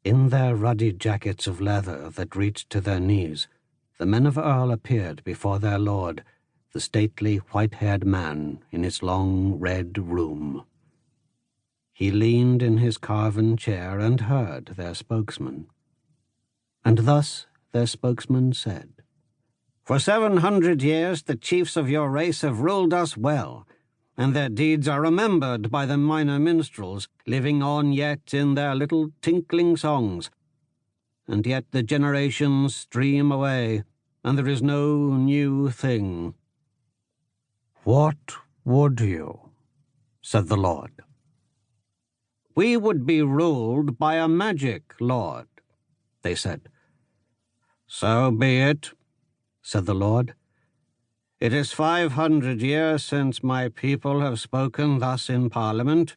In their ruddy jackets of leather that reached to their knees, the men of Earl appeared before their lord, the stately white-haired man in his long red room. He leaned in his carven chair and heard their spokesman. And thus their spokesman said, "For 700 years the chiefs of your race have ruled us well, and their deeds are remembered by the minor minstrels, living on yet in their little tinkling songs. And yet the generations stream away, and there is no new thing." "What would you?" said the Lord. "We would be ruled by a magic lord," they said. "So be it," said the Lord. "It is 500 years since my people have spoken thus in Parliament,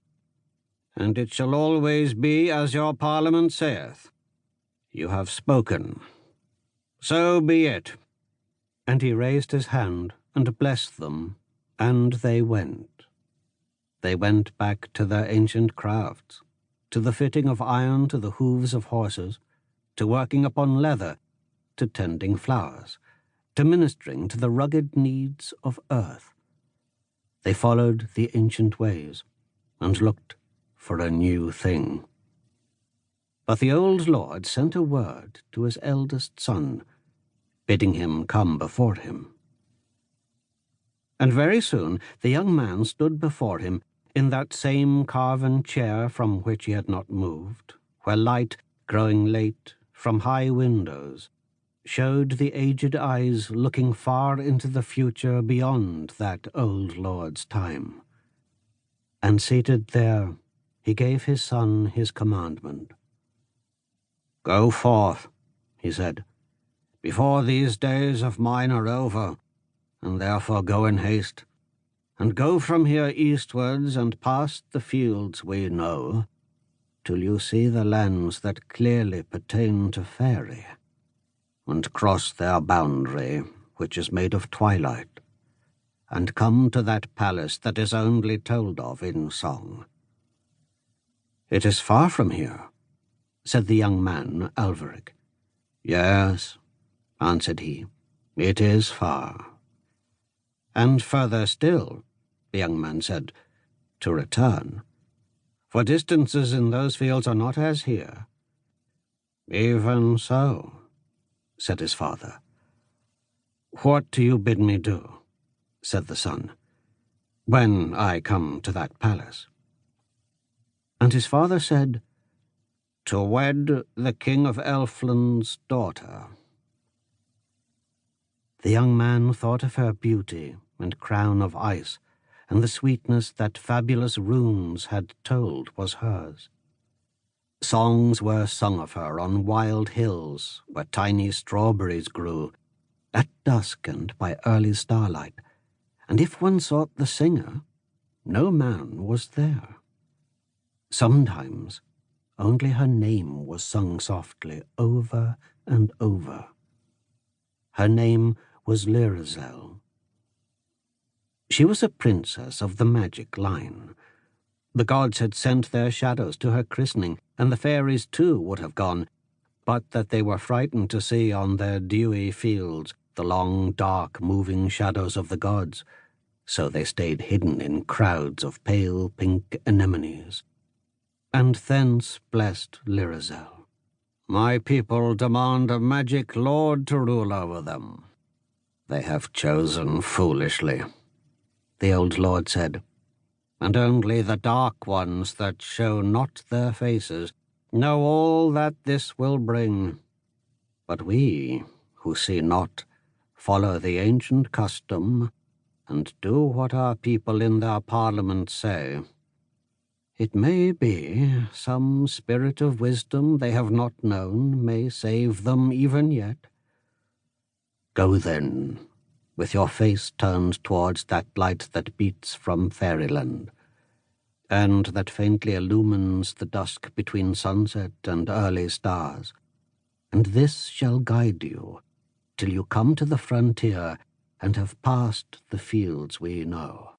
and it shall always be as your Parliament saith. You have spoken. So be it." And he raised his hand and blessed them, and they went. They went back to their ancient crafts, to the fitting of iron to the hooves of horses, to working upon leather, to tending flowers, to ministering to the rugged needs of earth. They followed the ancient ways and looked for a new thing. But the old lord sent a word to his eldest son, bidding him come before him. And very soon the young man stood before him in that same carven chair from which he had not moved, where light, growing late, from high windows, showed the aged eyes looking far into the future beyond that old lord's time. And seated there, he gave his son his commandment. "Go forth," he said, "before these days of mine are over, and therefore go in haste, and go from here eastwards and past the fields we know, till you see the lands that clearly pertain to faery, and cross their boundary, which is made of twilight, and come to that palace that is only told of in song." "It is far from here," said the young man, Alveric. "Yes," answered he, "it is far." "And further still," the young man said, "to return, for distances in those fields are not as here." "Even so," said his father. "What do you bid me do?" said the son, "when I come to that palace?" And his father said, "To wed the King of Elfland's daughter." The young man thought of her beauty and crown of ice, and the sweetness that fabulous runes had told was hers. Songs were sung of her on wild hills where tiny strawberries grew, at dusk and by early starlight, and if one sought the singer, no man was there. Sometimes only her name was sung softly over and over. Her name was Lyrazel. She was a princess of the magic line. The gods had sent their shadows to her christening, and the fairies too would have gone, but that they were frightened to see on their dewy fields the long, dark, moving shadows of the gods, so they stayed hidden in crowds of pale pink anemones. And thence blessed Lyrazel. "My people demand a magic lord to rule over them. They have chosen foolishly," the old lord said, "and only the dark ones that show not their faces know all that this will bring. But we, who see not, follow the ancient custom and do what our people in their parliament say. It may be some spirit of wisdom they have not known may save them even yet. Go then, with your face turned towards that light that beats from fairyland, and that faintly illumines the dusk between sunset and early stars, and this shall guide you till you come to the frontier and have passed the fields we know.